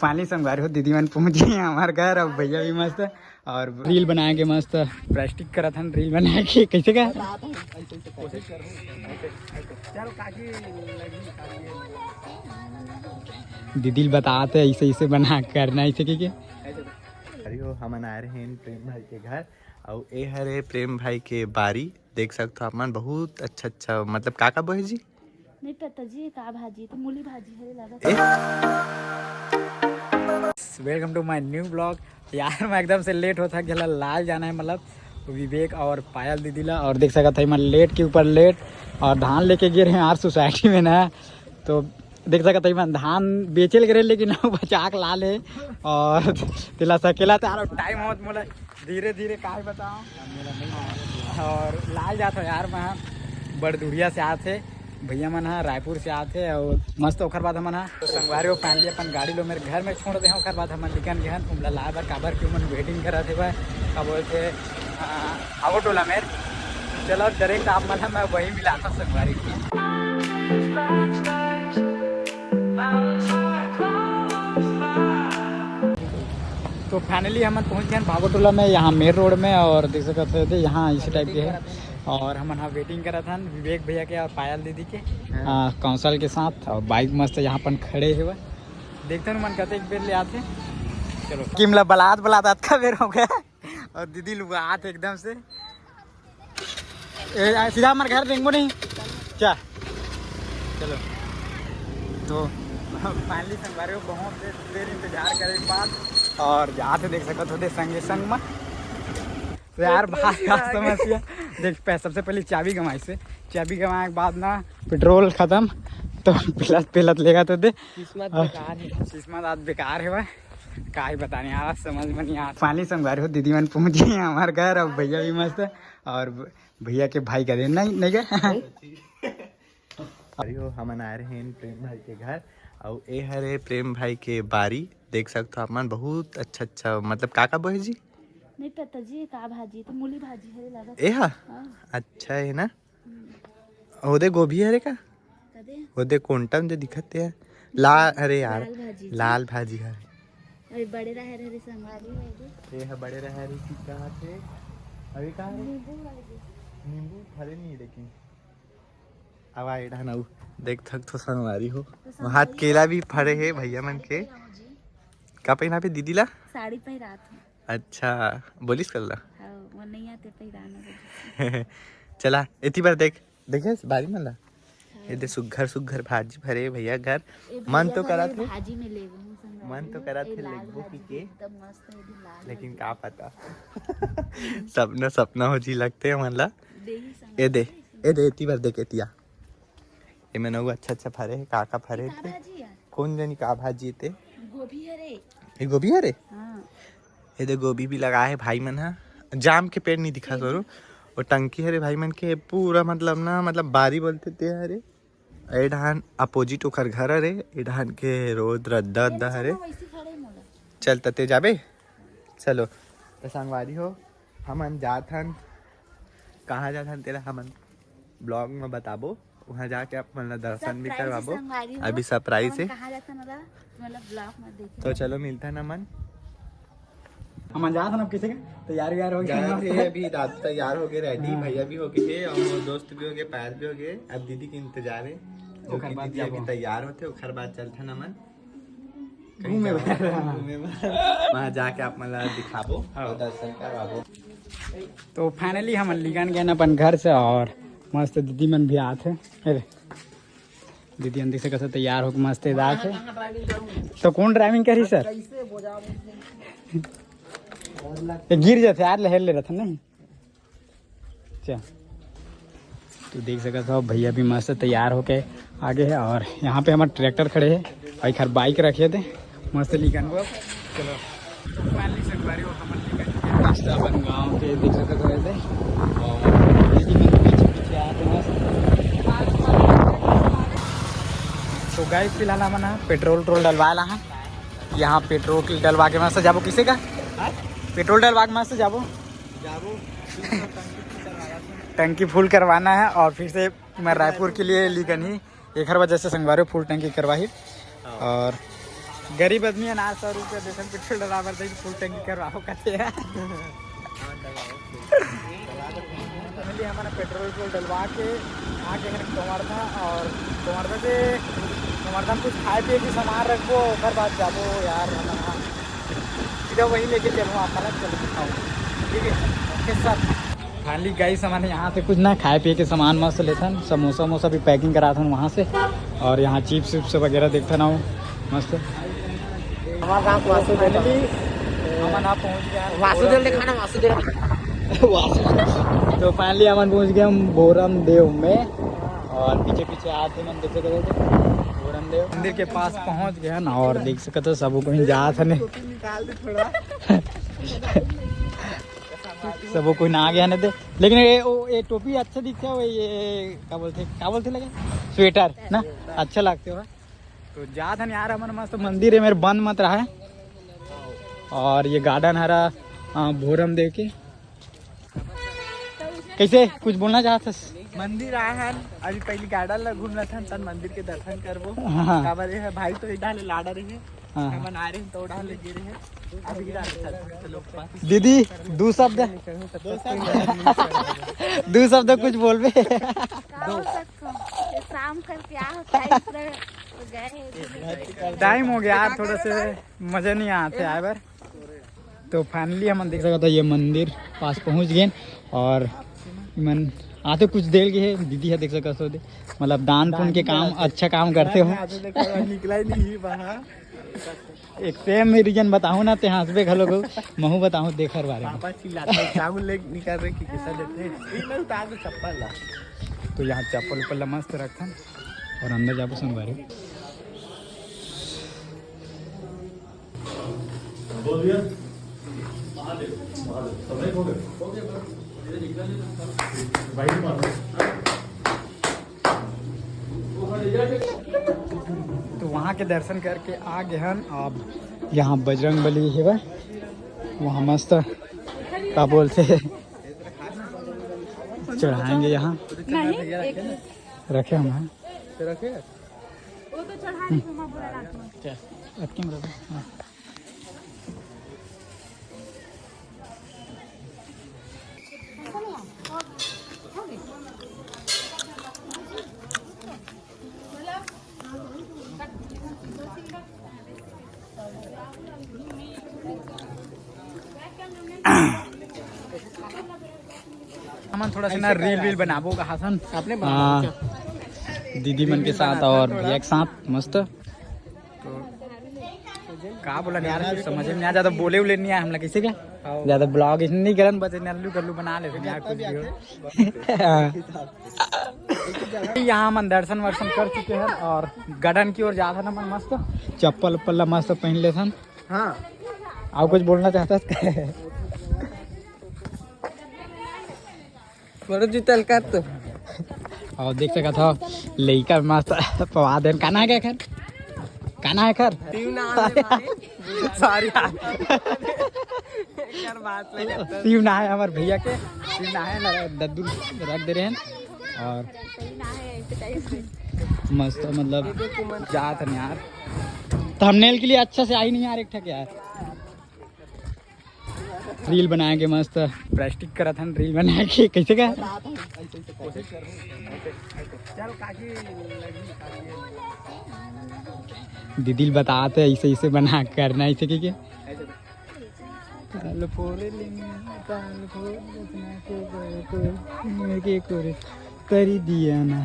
Finally संगवारी हो दीदी मन पहुंच गए हमारे घर। अब भैया भी मस्त और रील बनाएंगे मस्त प्लास्टिक करा था रील बना के कैसे का दीदी बताते ऐसे ऐसे बना करना ऐसे के हो हम आए रहे हैं प्रेम भाई के घर और ये हरे प्रेम भाई के बारी देख सकते हो आप बहुत अच्छा अच्छा मतलब काका बोहे जी नहीं पता जी का भाजी तो मूली भाजी है लगा। Welcome to my new blog. यार मैं एकदम से लेट होता गया लाल जाना है मतलब विवेक और पायल दीदी ला और देख सकता था मैं लेट के ऊपर लेट और धान लेके गिर हैं यार सोसाइटी में ना। तो देख सकता मैं धान बेचे लगे लेकिन बचा के ला ले और तिला सकेला तो टाइम हो मोला धीरे धीरे का बताओ और लाल जाता यार मैं बड़दुड़िया से आते भैया मन है रायपुर से आते और मस्त ओखर बाद हमन तो संगवारी फाइनली अपन गाड़ी लो मेरे घर में छोड़ दे ओखर बाद हमन निकल गए उमला ला बर काबर क्यों मन वेटिंग करा थे भाई का बोलते आवो टोला मेर चलो डायरेक्ट आप मन मैं वही मिलाता संगवारी तो फाइनली हम पहुंच गए भागोटोला में यहाँ मेन रोड में और देख सकते थे यहाँ इसी टाइप के है और हम यहाँ वेटिंग करा था विवेक भैया के और पायल दीदी के कौंसल के साथ और बाइक मस्त यहाँ पर खड़े हुए देखते हैं मन कहते एक बेर ले आते चलो किमला बलात का बेर हो गया और दीदी लोग आते एकदम से सीधा हमारे घर देंगे नहीं क्या चलो तो फाइनली संगवारी को बहुत देर इंतजार करे के बाद और जाते देख सकते होते संगे संग में तो यार भाई का समस्या देख सबसे पहले चाबी गंवाई से चाबी गंवाए के बाद ना पेट्रोल खत्म तो पिलत लेगा तो दे किस्मत आज बेकार है भाई का ही बताने यार समझ में नहीं आ फाइनली संगवारी हो दीदी मन पहुंच गए हमारे घर। अब भैया भी मस्त और भैया के भाई का दिन नहीं गए हो हम आए रहे हैं प्रेम भाई के घर और ये हरे प्रेम भाई के बारी देख सकते हो आप बहुत अच्छा अच्छा मतलब काका बोहे जी नहीं पता जी का भाजी तो मूली भाजी है लगा। ए हाँ अच्छा है ना ओदे गोभी हरे का ओदे कोंटम दे दिखते है लाल अरे यार लाल भाजी है अरे बड़े रहे रे संभाली है ये है बड़े रहे रे की कहां थे अभी कहां नींबू फरे नहीं लेकिन अब आए ना देख थक तो संगवारी हो हाथ केला भी फरे है भैया मन के का पहना पे दीदी ला साड़ी पहरा था। अच्छा बोलिस कर ला वो नहीं आते पहराना चला इतनी बार देखे बारी मन ला ये दे सुघर भाजी भरे भैया घर मन तो करा थे भाजी में ले मन तो करा थे लेगबो पी के लेकिन का पता सपना हो जी लगते हैं मन ला ये दे इतनी बार देख एतिया ये मैंने अच्छा अच्छा फरे है काका फरे थे कौन जानी का भाजी थे गोभी हरे ये गोभी हरे ये दे गोभी भी लगा है भाई मन है जाम के पेड़ नहीं दिखा सरो और टंकी हरे भाई मन के पूरा मतलब ना मतलब बारी बोलते थे हरे ए ढान अपोजिट ओखर घर हरे ए ढान के रोज रद्दा हरे चल तते जाबे चलो तो संगवारी हो हमन जाथन कहाँ जाथन तेरा हमन ब्लॉग में बताबो वहाँ जाके आप मतलब दर्शन भी करवाबो अभी सरप्राइज है तो चलो मिलता ना मन हम जा था किसी का तैयार हो गया अभी रात तैयार हो गए रेडी भैया भी हो गए और दोस्त भी हो गए पायल भी हो गए अब दीदी के इंतजार है जो कि दीदी अभी तैयार होते ओखर बाद चलता ना मन घूमे वहाँ जाके आप मतलब दिखाबो दर्शन करवाबो। तो फाइनली हम निकल गए अपन घर से और मस्त दीदी मन भी आते दीदी अंदर से कैसे तैयार हो मस्त दाग है तो कौन ड्राइविंग करी सर गिर जाते यार लहर ले रहा था नहीं चल तो देख सकते हो भैया भी मस्त तैयार होके आगे है और यहाँ पे हमारे ट्रैक्टर खड़े है और एक बाइक रखे थे मस्त लिखन को चलो फाइनली संगवारी हो हम रास्ता अपन गाँव के देख सकते हो ऐसे और पीछे आते मस्त तो गाइस फिलहाल हम पेट्रोल डलवा ला है यहाँ पेट्रोल डलवा के मस्त जाबो किसे का पेट्रोल डलवा के मस्त जाबो टंकी फुल करवाना है और फिर से मैं रायपुर के लिए लीगन ही एक हर वजह से संगवारी फुल टंकी करवाई और गरीब आदमी है ना 100 रुपये देशन पेट्रोल डलावर दे फुल टंकी करवाओ कहते हैं। फैमिली हमारा पेट्रोल डलवा के आके कुमारधा और कुमारधा में कुछ खाए पिए की सामान रखो फिर बात जाबो यार सीधा वही लेके चलो आप अलग चलो खाओ ठीक है ओके सर। खाली गाइस हमारे यहाँ से कुछ ना खाए पिए के सामान मस्त लेथन समोसा वमोसा भी पैकिंग करा था वहाँ से और यहाँ चिप्स विप्स वगैरह देखता ना हो मस्त। फाइनली अमन आप पहुँच गया वासुदेव ने खाना वासुदेव तो फाइनली अमन पहुँच गए हम बोरम देव में और पीछे पीछे आते मन देख सकते थे बोरम देव मंदिर के पास पहुँच गया ना और देख सकते सब कोई जा था नहीं सब कोई ना आ गया नहीं थे लेकिन ये टोपी अच्छा दिखता है ये क्या बोलते लगे स्वेटर ना अच्छा लगते हो तो जा था यार अमन मस्त मंदिर है मेरे बंद मत रहा है और ये गार्डन हरा भोरम देव के कैसे कुछ बोलना चाहता मंदिर आए हैं अभी पहले गार्डन ला घूमना था तन मंदिर के दर्शन करबो हाँ। का बारे है भाई तो इधर लाड़ा रहे हम आ रहे तो उड़ा ले गिरे हैं अभी लोग पास दीदी दो शब्द कुछ बोल बे शाम कर क्या होता है टाइम हो गया यार थोड़ा से मजे नहीं आते आए बार तो फाइनली हम देख सकते ये मंदिर पास पहुंच गए और मन आते कुछ देर के है दीदी है देख सकते हो मतलब दान पुण्य के काम अच्छा काम करते हो निकला ही नहीं वहाँ एक सेम रीजन बताऊँ ना ते हंसबे घलो को महू बताऊँ देखर बारे में पापा चिल्लाते चावल ले निकाल रहे कि कैसा देते हैं इतना उतार दे चप्पल ला तो यहाँ चप्पल उप्पल मस्त रखा और अंदर जाबो संगवारी तो वहाँ के दर्शन करके आ गए हैं अब यहाँ बजरंग बली है वहाँ मस्त क्या बोलते चढ़ाएंगे यहाँ रखे हम हैं रखे वो तो चढ़ाने को मैं बोला हाँ हम थोड़ा सा ना रील बनाबो का हसन आपने दीदी मन के साथ और भैया के साथ मस्त तो का बोला यार समझ में नहीं आ जाता बोले उले नहीं आया हम लोग किसी का ज्यादा ब्लॉग नहीं करन बचे नल्लू कल्लू बना ले यार कुछ भी यहाँ मन दर्शन वर्शन कर चुके हैं और गार्डन की ओर जाता ना मन मस्त चप्पल उप्पल मस्त पहन ले सन हाँ आप कुछ बोलना चाहता जुतल कर तो और देख सका था लड़का मस्त पवा देन काना है खर काना है खर सॉरी शिव ना है हमारे भैया के शिव ना है दद्दू रख दे रहे हैं और मस्त मतलब जात है यार थंबनेल के लिए अच्छा से आई नहीं यार एक ठक यार रील बनाएंगे मस्त प्लास्टिक करा था रील बना के कैसे का दीदी बताते ऐसे ऐसे बना करना ऐसे के करी दिया ना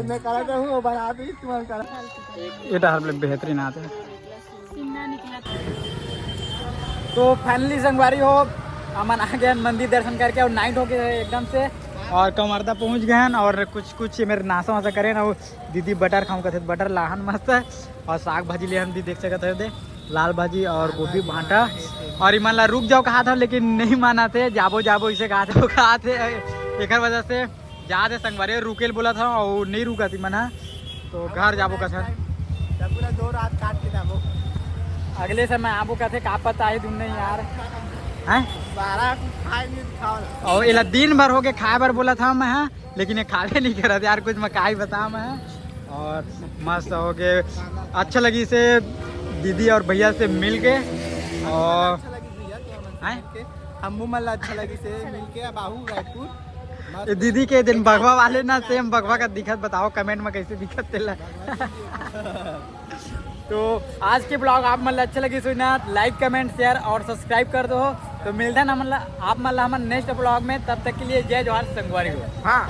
मैं करा था हूँ बना दी तुम्हारे करा ये हर बेहतरीन आते हैं सिन्ना निकला तो फाइनली संगवारी हो अमन आ गए मंदिर दर्शन करके और नाइट हो गए एकदम से और कमरदा पहुंच गए हैं और कुछ मेरे नाशा वासा करे ना वो दीदी बटर खाऊं कहते बटर लाहन मस्त है और साग भाजी ले हम भी देख सकते थे लाल भाजी और गोभी भांटा और ईमान ला रुक जाओ कहा था लेकिन नहीं माना थे जाबो इसे कहा थे एक वजह से जा थे संगवारी रुकेल बोला था और नहीं रुका थी मना तो घर जाबो का सर पूरा 2 रात काट के जाबो अगले से मैं आबो कहते का पता है तुमने यार हैं सारा खाए नहीं खाओ और इला दिन भर हो के खाए भर बोला था मैं लेकिन ये खावे नहीं कर रहा था यार कुछ मैं का ही बता मैं और मस्त हो गए। अच्छा लगी से दीदी और भैया से मिल के और हमू मल्ला अच्छा लगी से मिलके बाहू रायपुर ये दीदी के दिन भगवा वाले ना सेम भगवा का दिखत बताओ कमेंट में कैसे दिखत तेला। तो आज के ब्लॉग आप मतलब अच्छा लगी सुना लाइक कमेंट शेयर और सब्सक्राइब कर दो। तो मिलता ना मतलब आप मतलब हमारे नेक्स्ट ब्लॉग में, तब तक के लिए जय जवाहर संगवारी हो। हाँ।